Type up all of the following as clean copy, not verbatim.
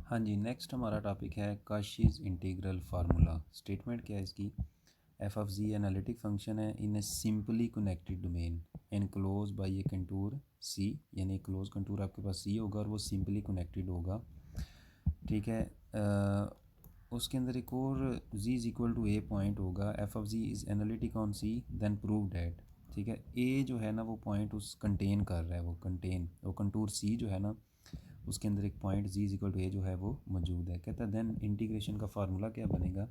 हाँ जी, नेक्स्ट हमारा टॉपिक है काशीज़ इंटीग्रल फार्मूला। स्टेटमेंट क्या है इसकी? F of z analytic function है in a simply connected domain enclose by a contour C, यानी क्लोज कंटूर आपके पास सी होगा और वो सिंपली कनेक्टेड होगा। ठीक है। उसके अंदर एक और z is equal to a point होगा। F of ji is analytic on C then prove that. ठीक है, ए जो है ना वो पॉइंट उस कंटेन कर रहा है, वो कंटूर सी जो है ना उसके अंदर एक point z is equal to a जो है वो मौजूद है। कहता है देन इंटीग्रेशन का फार्मूला क्या बनेगा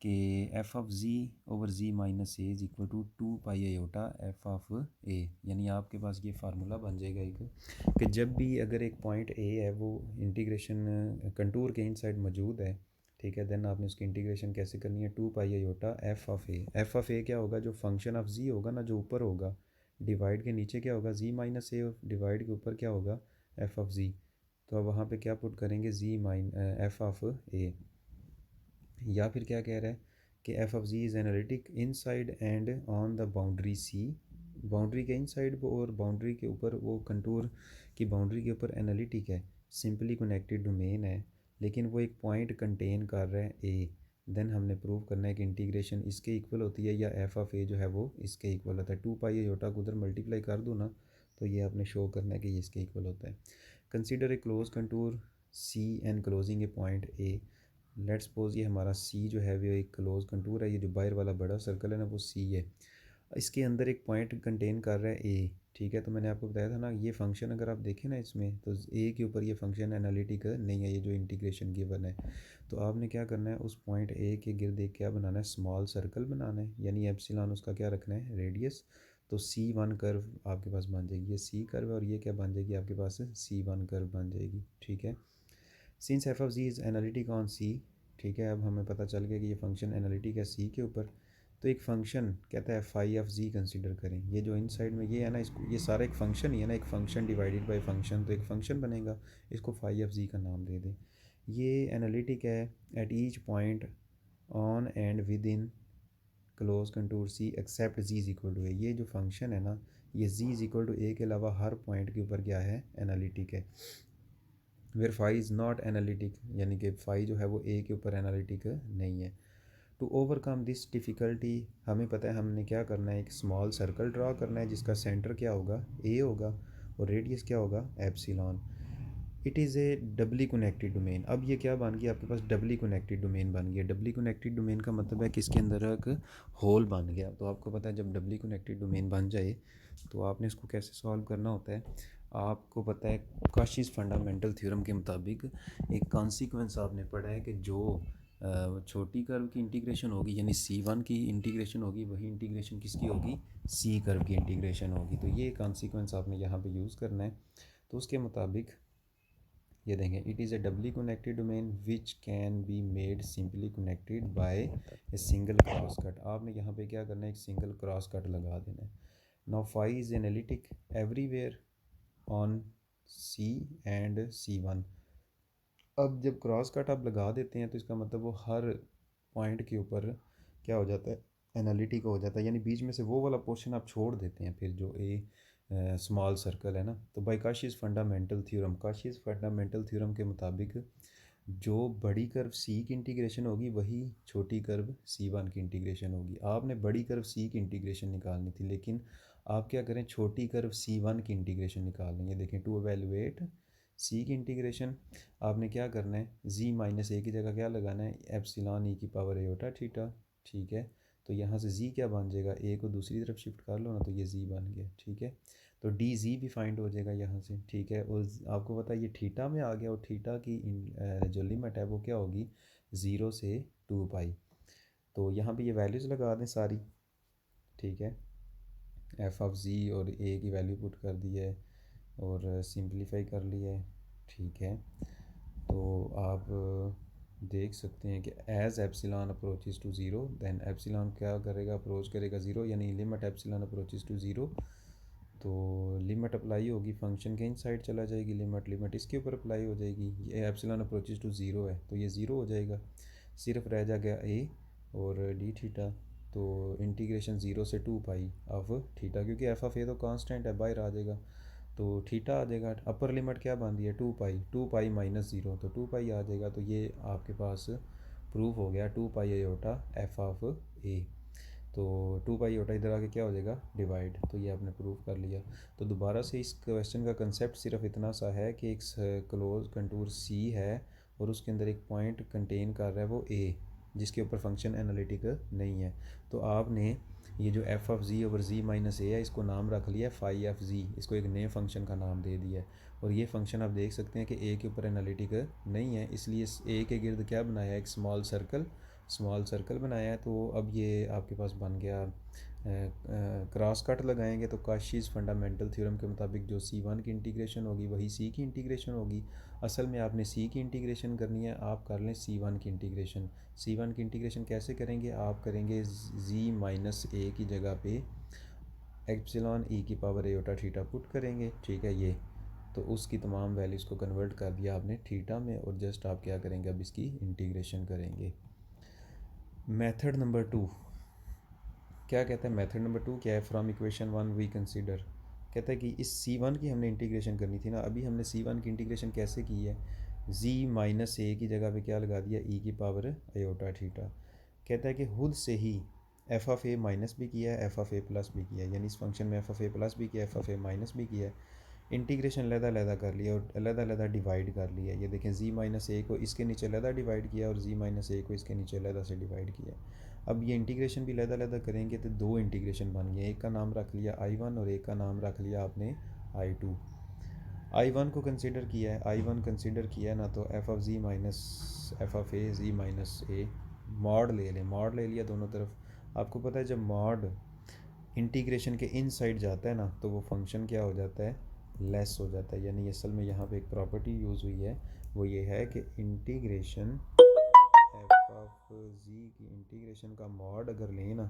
कि f of ji over ji minus a is equal to 2 pi iota f of a, यानी आपके पास ये फार्मूला बन जाएगा एक कि जब भी अगर एक पॉइंट ए है वो इंटीग्रेशन कंटूर के इनसाइड मौजूद है, ठीक है, देन आपने उसकी इंटीग्रेशन कैसे करनी है? 2 pi iota f of a. F of a क्या होगा? जो फंक्शन ऑफ जी होगा ना, जो ऊपर होगा डिवाइड के नीचे क्या होगा? जी माइनस ए, डिवाइड के ऊपर क्या होगा? F of g. तो अब वहाँ पे क्या पुट करेंगे? जी माइन एफ ऑफ ए। या फिर क्या कह रहा है कि f of ji is analytic inside and on the boundary C. Boundary के इनसाइड और बाउंड्री के ऊपर, वो कंटूर की बाउंड्री के ऊपर एनालिटिक है, सिंपली कनेक्टेड डोमेन है, लेकिन वो एक पॉइंट कंटेन कर रहा है ए। देन हमने प्रूव करना है कि इंटीग्रेशन इसके इक्वल होती है या एफ ऑफ ए जो है वो इसके इक्वल होता है। 2 पाई आयोटा को उधर मल्टीप्लाई कर दो ना, तो ये आपने शो करना है कि ये इसके इक्वल होता है। Consider a close contour C and closing a point A. Let's suppose ये हमारा सी जो है वो एक क्लोज कंटूर है, ये जो बाहर वाला बड़ा सर्कल है ना वो सी है, इसके अंदर एक पॉइंट कंटेन कर रहा है ए। ठीक है, तो मैंने आपको बताया था ना ये फंक्शन अगर आप देखें ना इसमें, तो ए के ऊपर ये फंक्शन एनालिटिक नहीं है, ये जो इंटीग्रेशन गिवन है। तो आपने क्या करना है? उस पॉइंट ए के गिर्द एक क्या बनाना है? स्मॉल सर्कल बनाना है, यानी एप्सिलॉन उसका क्या रखना है? रेडियस। तो C1 कर्व आपके पास बन जाएगी, ये सी कर्व है, और ये क्या बन जाएगी आपके पास? C1 कर्व बन जाएगी। ठीक है, since f of ji is analytic on C. ठीक है, अब हमें पता चल गया कि ये फंक्शन एनालिटिक है सी के ऊपर। तो एक फंक्शन कहता है फाई ऑफ जी कंसिडर करें। ये जो इन साइड में ये है ना, इसको ये सारा एक फंक्शन ही है ना, एक फंक्शन डिवाइडेड बाय फंक्शन, तो एक फंक्शन बनेगा, इसको फाई ऑफ जी का नाम दे दें। ये एनालिटिक है at each point on and within close contour C except z is equal to a. ये जो फंक्शन है ना, ये z is equal to a के अलावा हर पॉइंट के ऊपर क्या है? एनालिटिक है। Where phi is not analytic, यानी कि फाई जो है वो ए के ऊपर एनालिटिक नहीं है। टू ओवरकम दिस डिफ़िकल्टी हमें पता है हमने क्या करना है? एक स्मॉल सर्कल ड्रा करना है जिसका सेंटर क्या होगा? ए होगा, और रेडियस क्या होगा? Epsilon. It is a doubly connected domain. अब ये क्या बन गया आपके पास? डबली कनेक्टेड डोमेन बन गया। डबली कनेक्टेड डोमेन का मतलब है कि इसके अंदर एक होल बन गया। तो आपको पता है जब डबली कनेक्टेड डोमेन बन जाए तो आपने इसको कैसे सॉल्व करना होता है? आपको पता है काशीज़ फंडामेंटल थ्योरम के मुताबिक एक कॉन्सिक्वेंस आपने पढ़ा है कि जो छोटी कर्व की इंटीग्रेशन होगी, यानी C1 की इंटीग्रेशन होगी, वही इंटीग्रेशन किसकी होगी? सी कर्व की इंटीग्रेशन होगी। तो ये कॉन्सिक्वेंस आपने यहाँ पे यूज़ करना है। तो उसके मुताबिक ये देखें, it is a doubly connected domain which can be made simply connected by a single cross cut. आपने यहाँ पे क्या करना है? एक सिंगल क्रॉस कट लगा देना है। Now phi is analytic everywhere on C and C1। अब जब क्रॉस कट आप लगा देते हैं तो इसका मतलब वो हर पॉइंट के ऊपर क्या हो जाता है? एनालिटिक हो जाता है, यानी बीच में से वो वाला पोर्शन आप छोड़ देते हैं फिर जो ए स्मॉल सर्कल है ना। तो by Kashi's fundamental theorem, Kashi's fundamental theorem के मुताबिक जो बड़ी कर्व सी की इंटीग्रेशन होगी वही छोटी कर्व C1 की इंटीग्रेशन होगी। आपने बड़ी कर्व सी की इंटीग्रेशन निकालनी थी, लेकिन आप क्या करें? छोटी कर्व C1 की इंटीग्रेशन निकाल लेंगे। देखें, टू एवेलुएट सी की इंटीग्रेशन आपने क्या करना है? जी माइनस ए की जगह क्या लगाना है? एप्सिलॉन ई की पावर आयोटा थीटा। ठीक है, तो यहाँ से जी क्या बन जाएगा? ए को दूसरी तरफ शिफ्ट कर लो ना, तो ये जी बन गया। ठीक है, तो डी जी भी फाइंड हो जाएगा यहाँ से। ठीक है, और आपको पता है ये थीटा में आ गया, और थीटा की जो लिमिट है वो क्या होगी? 0 से 2 पाई। तो यहाँ पे ये वैल्यूज़ लगा दें सारी। ठीक है, एफ ऑफ जी और ए की वैल्यू पुट कर दी है और सिंप्लीफाई कर लिया है। ठीक है, तो आप देख सकते हैं कि as epsilon approaches to zero, then epsilon क्या करेगा? अप्रोच करेगा ज़ीरो, यानी limit epsilon approaches to zero. तो लिमिट अप्लाई होगी, फंक्शन के इन साइड चला जाएगी, लिमिट इसके ऊपर अप्लाई हो जाएगी। ये एप्सिलॉन अप्रोचेस टू ज़ीरो है तो ये ज़ीरो हो जाएगा, सिर्फ रह जा गया ए और डी थीटा। तो इंटीग्रेशन 0 से 2 पाई ऑफ थीटा, क्योंकि एफ ऑफ ए तो कांस्टेंट है, बाहर आ जाएगा। तो थीटा आ जाएगा, अपर लिमिट क्या बन रही है 2 पाई माइनस ज़ीरो, तो 2 पाई आ जाएगा। तो ये आपके पास प्रूफ हो गया 2 पाई आयोटा एफ ऑफ ए। तो 2 पाई आयोटा इधर आके क्या हो जाएगा डिवाइड, तो ये आपने प्रूफ कर लिया। तो दोबारा से इस क्वेश्चन का कंसेप्ट सिर्फ इतना सा है कि एक क्लोज कंटूर सी है और उसके अंदर एक पॉइंट कंटेन कर रहा है वो ए, जिसके ऊपर फंक्शन एनालिटिक नहीं है। तो आपने ये जो f of ji over ji minus a है इसको नाम रख लिया फाई एफ जी, इसको एक नए फंक्शन का नाम दे दिया है। और ये फंक्शन आप देख सकते हैं कि ए के ऊपर एनालिटिक नहीं है, इसलिए ए के गिर्द क्या बनाया है, एक स्मॉल सर्कल बनाया है। तो अब ये आपके पास बन गया क्रॉस कट लगाएंगे तो काशीज़ फंडामेंटल थ्योरम के मुताबिक जो C1 की इंटीग्रेशन होगी वही C की इंटीग्रेशन होगी। असल में आपने C की इंटीग्रेशन करनी है, आप कर लें C1 की इंटीग्रेशन। C1 की इंटीग्रेशन कैसे करेंगे, आप करेंगे जी माइनस ए की जगह पे एप्सिलॉन ई की पावर एयोटा थीटा पुट करेंगे, ठीक है। ये तो उसकी तमाम वैल्यूज़ को कन्वर्ट कर दिया आपने थीटा में, और जस्ट आप क्या करेंगे अब इसकी इंटीग्रेशन करेंगे। मेथड नंबर 2 क्या कहता है, मेथड नंबर 2 क्या है, फ्रॉम इक्वेशन 1 वी कंसीडर, कहता है कि इस C1 की हमने इंटीग्रेशन करनी थी ना, अभी हमने C1 की इंटीग्रेशन कैसे की है, जी माइनस ए की जगह पे क्या लगा दिया ई की पावर आयोटा थीटा। कहता है कि खुद से ही एफ ऑफ ए माइनस भी किया है, एफ ऑफ ए प्लस भी किया है, यानी इस फंक्शन में एफ ऑफ ए प्लस भी किया है, एफ ऑफ ए माइनस भी किया है। इंटीग्रेशन अलग-अलग कर लिया और अलग-अलग डिवाइड कर लिया। ये देखें जी माइनस ए को इसके नीचे अलग डिवाइड किया और जी माइनस ए को इसके नीचे अलग से डिवाइड किया। अब ये इंटीग्रेशन भी अलग करेंगे तो दो इंटीग्रेशन बन गए, एक का नाम रख लिया I1 और एक का नाम रख लिया आपने I2। I1 को कंसिडर किया है, I1 कंसिडर किया है ना, तो f of ji minus f of a g minus a mod ले लें, मॉड ले लिया दोनों तरफ। आपको पता है जब मॉड इंटीग्रेशन के इन साइड जाता है ना तो वो फंक्शन क्या हो जाता है, लेस हो जाता है। यानी असल में यहाँ पे एक प्रॉपर्टी यूज़ हुई है, वो ये है कि इंटीग्रेशन एफ ऑफ जी की इंटीग्रेशन का मॉड अगर लें ना,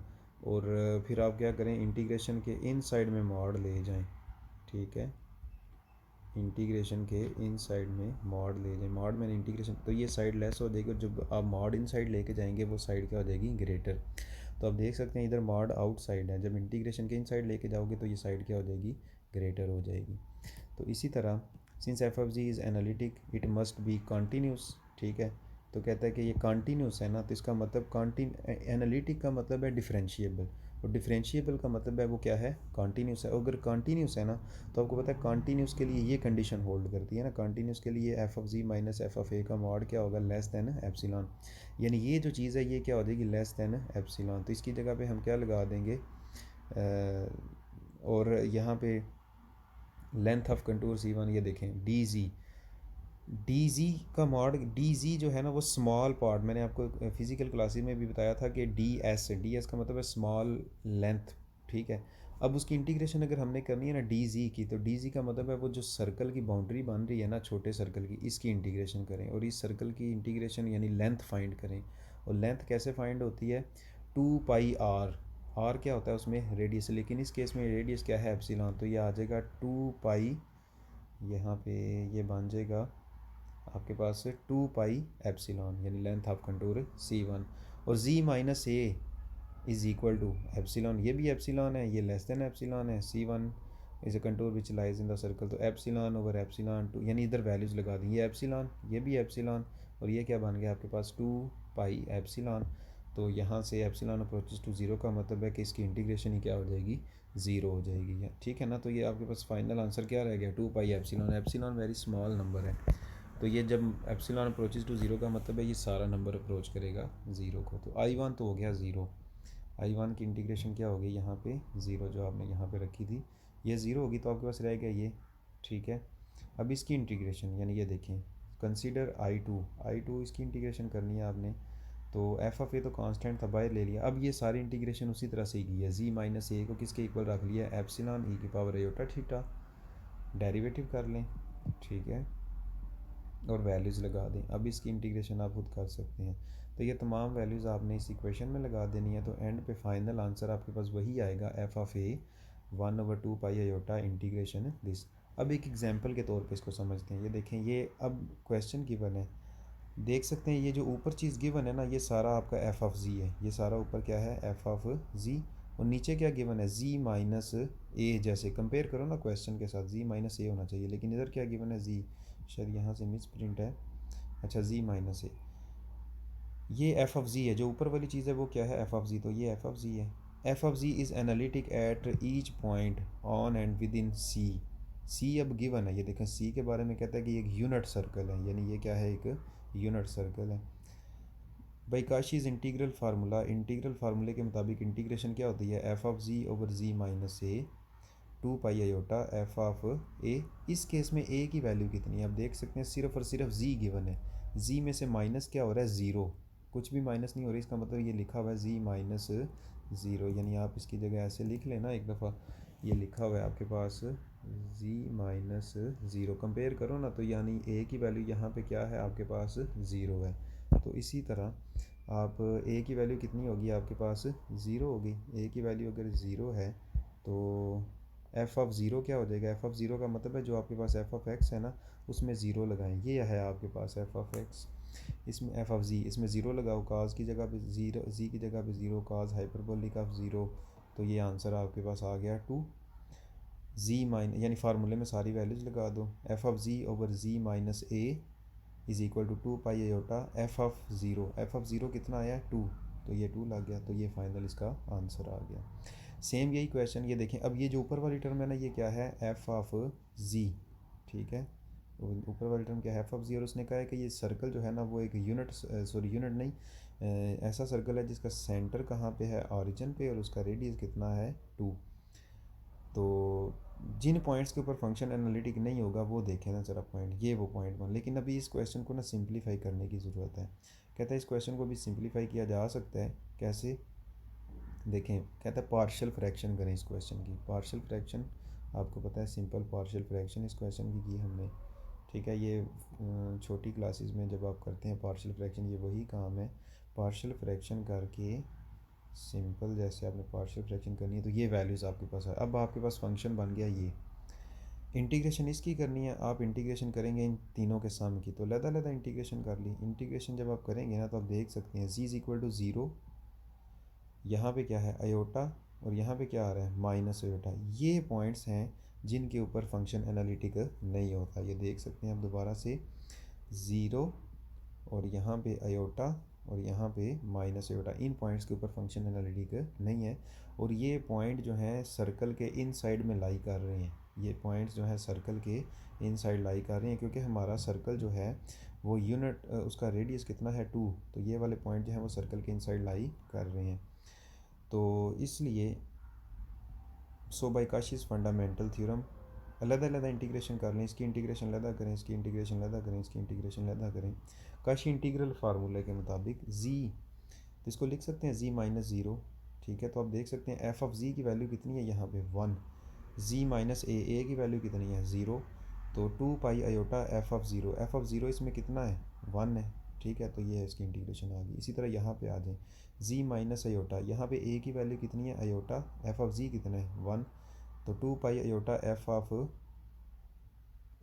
और फिर आप क्या करें इंटीग्रेशन के इन साइड में मॉड ले जाएं, ठीक है, इंटीग्रेशन के इन साइड में मॉड ले जाएं, मॉड में इंटीग्रेशन, तो ये साइड लेस हो जाएगी, और जब आप मॉड इन साइड लेके जाएंगे वो साइड क्या हो जाएगी ग्रेटर। तो आप देख सकते हैं इधर मॉड आउटसाइड है, जब इंटीग्रेशन के इन साइड लेके जाओगे तो ये साइड क्या हो जाएगी ग्रेटर हो जाएगी। तो इसी तरह since f of ji is analytic it must be continuous, ठीक है। तो कहता है कि ये कॉन्टीन्यूस है ना, तो इसका मतलब एनालिटिक का मतलब है डिफरेंशिएबल, और डिफरेंशिएबल का मतलब है वो क्या है कॉन्टीन्यूस है। अगर कॉन्टीन्यूस है ना तो आपको पता है कॉन्टीन्यूस के लिए ये कंडीशन होल्ड करती है ना, कॉन्टीन्यूस के लिए f of ji minus f of a का मॉड क्या होगा लेस दैन एप्सिलॉन, यानी ये जो चीज़ है ये क्या हो जाएगी लेस दैन एप्सिलॉन। तो इसकी जगह पे हम क्या लगा देंगे और यहाँ पे लेंथ ऑफ कंटूर C1 ये देखें डी जी का मॉड, डी जी जो है ना वो स्मॉल पार्ट, मैंने आपको फिज़िकल क्लासेस में भी बताया था कि डी एस का मतलब है स्मॉल लेंथ, ठीक है। अब उसकी इंटीग्रेशन अगर हमने करनी है ना डी जी की, तो डी जी का मतलब है वो जो सर्कल की बाउंड्री बन रही है ना छोटे सर्कल की, इसकी इंटीग्रेशन करें और इस सर्कल की इंटीग्रेशन यानी लेंथ फाइंड करें। और लेंथ कैसे फाइंड होती है 2 पाई आर क्या होता है उसमें रेडियस, लेकिन इस केस में रेडियस क्या है एप्सिलॉन, तो ये आ जाएगा 2 पाई, यहाँ पे ये बन जाएगा आपके पास 2 पाई एप्सिलॉन, यानी लेंथ ऑफ कंटूर C1। और z minus a is equal to epsilon, ये भी एप्सिलॉन है, ये लेस देन एप्सिलॉन है, C1 is a contour which lies in the circle, तो एप्सिलॉन ओवर एप्सिलॉन 2, यानी इधर वैल्यूज़ लगा दी, ये एप्सिलॉन ये भी एप्सिलॉन, और ये क्या बन गया आपके पास 2 पाई एप्सिलॉन। तो यहाँ से एप्सिलॉन अप्रोचेस टू ज़ीरो का मतलब है कि इसकी इंटीग्रेशन ही क्या हो जाएगी ज़ीरो हो जाएगी, ठीक है ना। तो ये आपके पास फाइनल आंसर क्या रह गया 2 pi epsilon, epsilon very small number है, तो ये जब एप्सिलॉन अप्रोचेस टू ज़ीरो का मतलब है ये सारा नंबर अप्रोच करेगा ज़ीरो को। तो I1 तो हो गया ज़ीरो, I1 की इंटीग्रेशन क्या होगी यहाँ पे ज़ीरो, जो आपने यहाँ पे रखी थी ये ज़ीरो होगी, तो आपके पास रह गया ये, ठीक है। अब इसकी इंटीग्रेशन यानी ये देखें कंसीडर I2 इसकी इंटीग्रेशन करनी है आपने, तो एफ ऑफ ए तो कांस्टेंट था बाहर ले लिया। अब ये सारी इंटीग्रेशन उसी तरह से ही की है, जी माइनस ए को किसके इक्वल रख लिया एप्सिलॉन ई की पावर आयोटा थीटा, डेरिवेटिव कर लें, ठीक है, और वैल्यूज़ लगा दें। अब इसकी इंटीग्रेशन आप खुद कर सकते हैं, तो ये तमाम वैल्यूज़ आपने इस इक्वेशन में लगा देनी है, तो एंड पे फाइनल आंसर आपके पास वही आएगा F of A 1/2 pi iota integration this. अब एक एग्जांपल के तौर पे इसको समझते हैं, ये देखें ये अब क्वेश्चन गिवन है, देख सकते हैं ये जो ऊपर चीज़ गिवन है ना ये सारा आपका एफ ऑफ जी है, ये सारा ऊपर क्या है एफ ऑफ जी, और नीचे क्या गिवन है, z माइनस ए, जैसे कंपेयर करो ना क्वेश्चन के साथ, z माइनस ए होना चाहिए, लेकिन इधर क्या गिवन है, z, शायद यहाँ से मिस प्रिंट है, अच्छा z माइनस ए, ये एफ ऑफ जी है, जो ऊपर वाली चीज़ है वो क्या है, एफ ऑफ जी, तो ये एफ ऑफ जी है। F of ji is analytic at each point on and within C. C अब गिवन है, ये देखें सी के बारे में कहता है कि एक यूनिट सर्कल है, यानी ये क्या है, एक यूनिट सर्कल है। By Cauchy's integral formula, integral फार्मूले के मुताबिक इंटीग्रेशन क्या होती है, f of ji over ji minus a 2 pi iota f of a. इस केस में ए की वैल्यू कितनी है, आप देख सकते हैं सिर्फ और सिर्फ जी गिवन है, जी में से माइनस क्या हो रहा है, ज़ीरो, कुछ भी माइनस नहीं हो रही, इसका मतलब ये लिखा हुआ है जी माइनस ज़ीरो, यानी आप इसकी जगह ऐसे लिख लेना एक दफ़ा, ये लिखा हुआ है आपके पास जी माइनस ज़ीरो, कंपेयर करो ना, तो यानी ए की वैल्यू यहाँ पे क्या है आपके पास, ज़ीरो है। तो इसी तरह आप ए की वैल्यू कितनी होगी आपके पास, ज़ीरो होगी। ए की वैल्यू अगर ज़ीरो है तो एफ़ ऑफ ज़ीरो क्या हो जाएगा, एफ़ ऑफ ज़ीरो का मतलब है जो आपके पास एफ़ ऑफ एक्स है ना, उसमें ज़ीरो लगाएं, ये है आपके पास एफ़ ऑफ एक्स, इसमें एफ़ ऑफ जी, इसमें ज़ीरो लगाओ, काज की जगह पे ज़ीरो, जी की जगह पे zero, cause hyperbolic of zero, तो ये आंसर आपके पास आ गया 2। जी माइन, यानी फार्मूले में सारी वैल्यूज़ लगा दो, f of ji over ji minus a is equal to 2 pi iota f of zero, f of zero कितना आया, 2, तो ये 2 लग गया, तो ये फाइनल इसका आंसर आ गया। सेम यही क्वेश्चन, ये देखें, अब ये जो ऊपर वाली टर्म है ना, ये क्या है, एफ़ ऑफ जी, ठीक है, ऊपर वाली टर्म क्या है, एफ़ ऑफ जी, और उसने कहा है कि ये सर्कल जो है ना वो एक यूनिट, सॉरी यूनिट नहीं, ऐसा सर्कल है जिसका सेंटर कहाँ पे है, ऑरिजिन पे, और उसका रेडियस कितना है, 2। तो जिन पॉइंट्स के ऊपर फंक्शन एनालिटिक नहीं होगा वो देखें ना ज़रा पॉइंट, ये वो पॉइंट बन, लेकिन अभी इस क्वेश्चन को ना सिंप्लीफाई करने की ज़रूरत है। कहता है इस क्वेश्चन को भी सिंप्लीफाई किया जा सकता है, कैसे देखें, कहता है पार्शियल फ्रैक्शन करें इस क्वेश्चन की, पार्शियल फ्रैक्शन आपको पता है, सिंपल पार्शियल फ्रैक्शन इस क्वेश्चन की हमने, ठीक है, ये छोटी क्लासेस में जब आप करते हैं पार्शियल फ्रैक्शन, ये वही काम है, पार्शियल फ्रैक्शन करके सिंपल जैसे आपने पार्शियल फ्रैक्शन करनी है तो ये वैल्यूज़ आपके पास है। अब आपके पास फंक्शन बन गया, ये इंटीग्रेशन इसकी करनी है, आप इंटीग्रेशन करेंगे इन तीनों के सम की, तो लदा इंटीग्रेशन कर ली, इंटीग्रेशन जब आप करेंगे ना तो आप देख सकते हैं जी इज़ इक्वल टू ज़ीरो, यहाँ पे क्या है अयोटा, और यहाँ पे क्या आ रहा है माइनस अयोटा, ये पॉइंट्स हैं जिनके ऊपर फंक्शन एनालिटिक नहीं होता, ये देख सकते हैं आप दोबारा से, ज़ीरो और यहाँ पे अयोटा और यहाँ पे माइनस अयोटा, इन पॉइंट्स के ऊपर फंक्शन एनालिटिक नहीं है, और ये पॉइंट जो हैं सर्कल के इन साइड में लाई कर रहे हैं, ये पॉइंट्स जो हैं सर्कल के इन साइड लाई कर रहे हैं, क्योंकि हमारा सर्कल जो है वो यूनिट, उसका रेडियस कितना है 2, तो ये वाले पॉइंट जो हैं वो सर्कल के इन साइड लाई कर रहे हैं, तो इसलिए so by Kashi's fundamental theorem, अलग इंटीग्रेशन कर लें, इसकी इंटीग्रेशन अलग करें, इसकी इंटीग्रेशन अलग करें, इसकी इंटीग्रेशन अलग करें, काशी इंटीग्रल फार्मूले के मुताबिक जी, तो इसको लिख सकते हैं जी माइनस ज़ीरो, ठीक है, तो आप देख सकते हैं एफ़ ऑफ जी की वैल्यू कितनी है यहाँ पे 1, जी माइनस ए की वैल्यू कितनी है 0, तो 2 pi iota f of zero, f of zero इसमें कितना है 1 है, ठीक है, तो ये है इसकी इंटीग्रेशन आ गई। इसी तरह यहाँ पे आ जाए जी माइनस अयोटा, यहाँ पे ए की वैल्यू कितनी है अयोटा, एफ़ ऑफ जी कितना है 1, तो 2 पाई अयोटा एफ़ ऑफ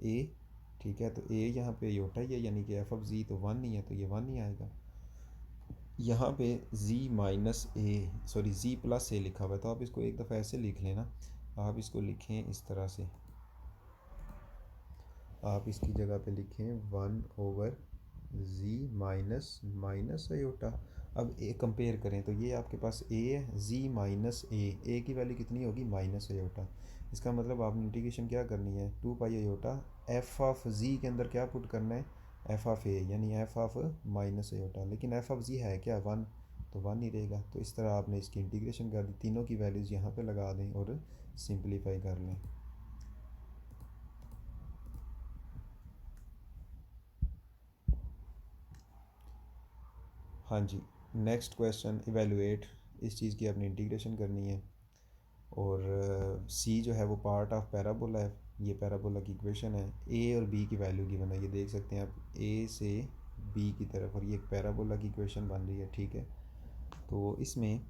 ए, ठीक है, तो ए यहाँ पे अयोटा ही है, यानी कि एफ़ ऑफ जी तो 1 नहीं है, तो ये 1 नहीं आएगा। यहाँ पे z माइनस ए, सॉरी z प्लस ए लिखा हुआ है, तो आप इसको एक दफ़ा ऐसे लिख लेना, आप इसको लिखें इस तरह से, आप इसकी जगह पे लिखें 1/z माइनस माइनस अयोटा। अब ए कंपेयर करें तो ये आपके पास a है, z माइनस ए की वैल्यू कितनी होगी माइनस अयोटा, इसका मतलब आपने इंटीग्रेशन क्या करनी है 2 pi aorta F of z के अंदर क्या पुट करना है एफ़ ऑफ ए, यानी एफ़ ऑफ माइनस अयोटा, लेकिन एफ़ ऑफ जी है क्या 1, तो 1 ही रहेगा, तो इस तरह आपने इसकी इंटीग्रेशन कर दी, तीनों की वैल्यूज़ यहाँ पे लगा दें और सिंप्लीफाई कर लें। हाँ जी, नेक्स्ट क्वेश्चन इवेलुएट, इस चीज़ की आपने इंटीग्रेशन करनी है, और सी जो है वो पार्ट ऑफ पैराबोला है, ये पैराबोला की इक्वेशन है, ए और बी की वैल्यू गिवन है, ये देख सकते हैं आप ए से बी की तरफ, और ये एक पैराबोला की इक्वेशन बन रही है, ठीक है, तो इसमें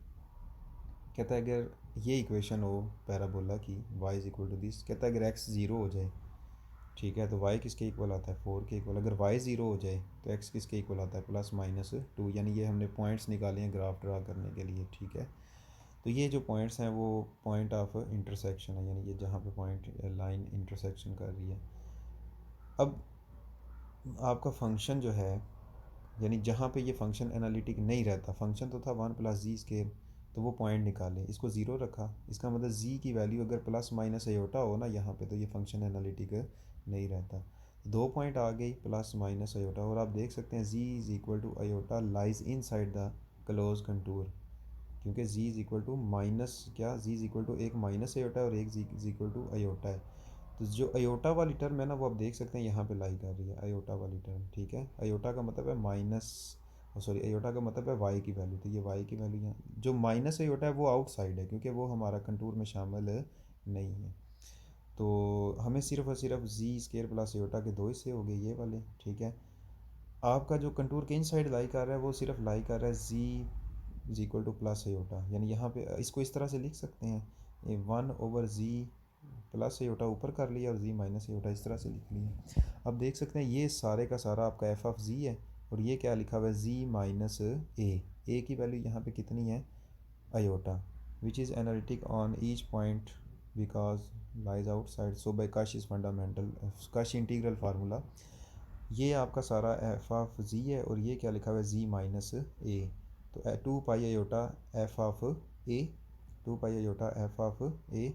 कहता है अगर ये इक्वेशन हो पैराबोला की y is equal to this, कहता है अगर x ज़ीरो हो जाए, ठीक है, तो y किसके इक्वल आता है 4 के इक्वल, अगर y ज़ीरो हो जाए तो x किसके इक्वल आता है +-2, यानी ये हमने पॉइंट्स निकाले हैं ग्राफ ड्रा करने के लिए, ठीक है, तो ये जो पॉइंट्स हैं वो पॉइंट ऑफ इंटरसेक्शन है, यानी कि जहाँ पे पॉइंट लाइन इंटरसेक्शन कर रही है। अब आपका फंक्शन जो है, यानी जहाँ पे ये फंक्शन एनालिटिक नहीं रहता, फंक्शन तो था 1+z², तो वो पॉइंट निकाले, इसको ज़ीरो रखा, इसका मतलब z की वैल्यू अगर प्लस माइनस अयोटा हो ना यहाँ पे, तो ये फंक्शन एनालिटिक नहीं रहता। दो पॉइंट आ गई प्लस माइनस अयोटा, और आप देख सकते हैं z is equal to iota lies inside the close contour, क्योंकि z is equal to minus क्या, z इज़ इक्वल टू एक माइनस अयोटा और एक z is equal to iota है। तो जो अयोटा वाली टर्म है ना, वो आप देख सकते हैं यहाँ पे लाई कर रही है अयोटा वाली टर्म, ठीक है। अयोटा का मतलब है माइनस, सॉरी अयोटा का मतलब है वाई की वैल्यू, तो ये वाई की वैल्यू यहाँ, जो माइनस अयोटा है वो आउटसाइड है क्योंकि वो हमारा कंटूर में शामिल नहीं है। तो हमें सिर्फ और सिर्फ z² प्लस अयोटा के दो हिस्से हो गए ये वाले, ठीक है। आपका जो कंटूर के इन साइड लाई कर रहा है वो सिर्फ लाई कर रहा है z is equal two plus iota, यानी यहाँ पे इसको इस तरह से लिख सकते हैं, ये 1/z प्लस अयोटा ऊपर कर लिया और z माइनस अयोटा इस तरह से लिख लिया। अब देख सकते हैं ये सारे का सारा आपका एफ ऑफ जी है, और ये क्या लिखा हुआ है z माइनस ए की वैल्यू यहाँ पे कितनी है, iota, which is analytic on each point because lies outside, so by Cauchy's fundamental Cauchy integral formula, ये आपका सारा एफ ऑफ जी है, और ये क्या लिखा हुआ है z माइनस ए, तो 2 pi iota f of a, 2 pi iota f of a,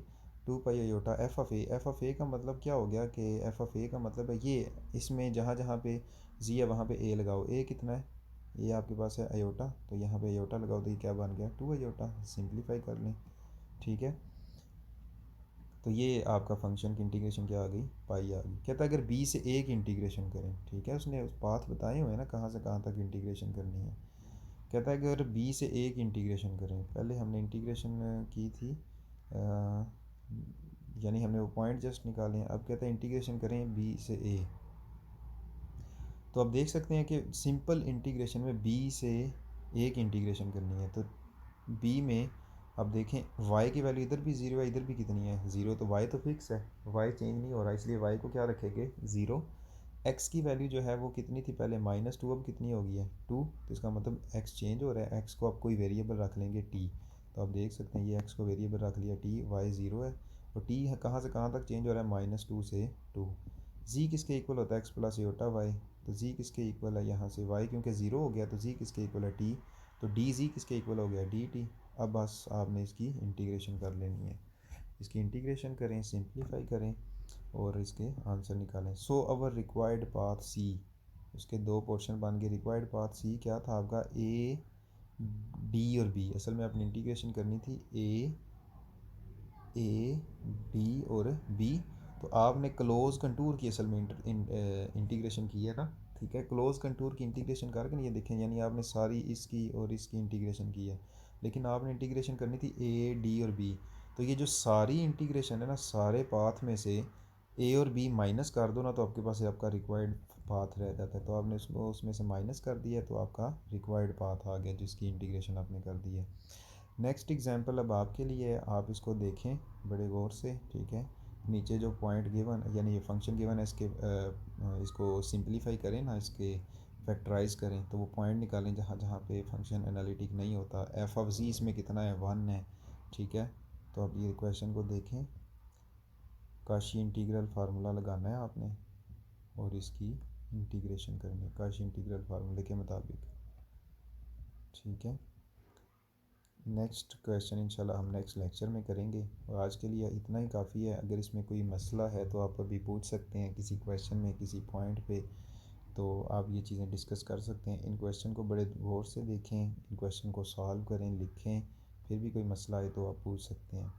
2 pi iota f of a का मतलब क्या हो गया कि एफ ऑफ ए का मतलब है ये, इसमें जहाँ जहाँ पे जी है वहाँ पे ए लगाओ, ए कितना है, ये आपके पास है अयोटा, तो यहाँ पे अयोटा लगाओ तो ये क्या बन गया 2 अयोटा, सिंप्लीफाई कर लें, ठीक है। तो ये आपका फंक्शन की इंटीग्रेशन क्या आ गई, पाई आ गई। कहता है अगर बी से ए की इंटीग्रेशन करें, ठीक है, उसने उस पाथ बताए हुए हैं ना कहाँ से कहाँ तक इंटीग्रेशन करनी है। कहता है अगर बी से ए की इंटीग्रेशन करें, पहले हमने इंटीग्रेशन की थी, यानी हमने वो पॉइंट जस्ट निकाले हैं, अब कहता है इंटीग्रेशन करें बी से ए, तो आप देख सकते हैं कि सिंपल इंटीग्रेशन में बी से ए की इंटीग्रेशन करनी है, तो बी में अब देखें y की वैल्यू इधर भी ज़ीरो है, इधर भी कितनी है ज़ीरो, तो y तो फिक्स है, y चेंज नहीं हो रहा, इसलिए y को क्या रखेंगे ज़ीरो। x की वैल्यू जो है वो कितनी थी पहले -2, अब कितनी हो गई है 2, तो इसका मतलब x चेंज हो रहा है, x को आप कोई वेरिएबल रख लेंगे t, तो आप देख सकते हैं ये x को वेरिएबल रख लिया t, y ज़ीरो है, और t है कहाँ से कहाँ तक चेंज हो रहा है -2 से 2। z किसके इक्वल होता है x प्लस अयोटा y, तो z किसके इक्वल है यहाँ से y, क्योंकि ज़ीरो हो गया तो z किसके इक्वल है t, तो डी जी किसके इक्वल हो गया डी टी। अब बस आपने इसकी इंटीग्रेशन कर लेनी है, इसकी इंटीग्रेशन करें, सिंप्लीफाई करें और इसके आंसर निकालें। सो अवर रिक्वायर्ड पाथ सी, उसके दो पोर्शन बन गए। रिक्वायर्ड पाथ सी क्या था आपका, ए डी और बी, असल में अपनी इंटीग्रेशन करनी थी ए डी और बी, तो आपने क्लोज कंटूर की असल में इंटीग्रेशन की है ना, ठीक है। क्लोज कंटूर की इंटीग्रेशन करके नहीं, ये देखें यानी आपने सारी इसकी और इसकी इंटीग्रेशन की है, लेकिन आपने इंटीग्रेशन करनी थी ए डी और बी, तो ये जो सारी इंटीग्रेशन है ना, सारे पाथ में से ए और बी माइनस कर दो ना, तो आपके पास आपका रिक्वायर्ड पाथ रह जाता है, तो आपने उसको उसमें से माइनस कर दिया, तो आपका रिक्वायर्ड पाथ आ गया जिसकी इंटीग्रेशन आपने कर दी है। नेक्स्ट एग्जांपल अब आपके लिए, आप इसको देखें बड़े गौर से, ठीक है। नीचे जो पॉइंट गिवन यानी ये फंक्शन गिवन है, इसके इसको सिंप्लीफाई करें ना, इसके फैक्टराइज करें, तो वो पॉइंट निकालें जहाँ जहाँ पे फंक्शन एनालिटिक नहीं होता। एफ ऑफ जी इसमें कितना है 1 है, ठीक है। तो अब ये क्वेश्चन को देखें, काशी इंटीग्रल फार्मूला लगाना है आपने और इसकी इंटीग्रेशन करनी है काशी इंटीग्रल फार्मूले के मुताबिक, ठीक है। नेक्स्ट क्वेश्चन इंशाल्लाह हम नेक्स्ट लेक्चर में करेंगे, और आज के लिए इतना ही काफ़ी है। अगर इसमें कोई मसला है तो आप अभी पूछ सकते हैं किसी क्वेश्चन में किसी पॉइंट पे, तो आप ये चीज़ें डिस्कस कर सकते हैं। इन क्वेश्चन को बड़े गौर से देखें, इन क्वेश्चन को सॉल्व करें, लिखें, फिर भी कोई मसला आए तो आप पूछ सकते हैं।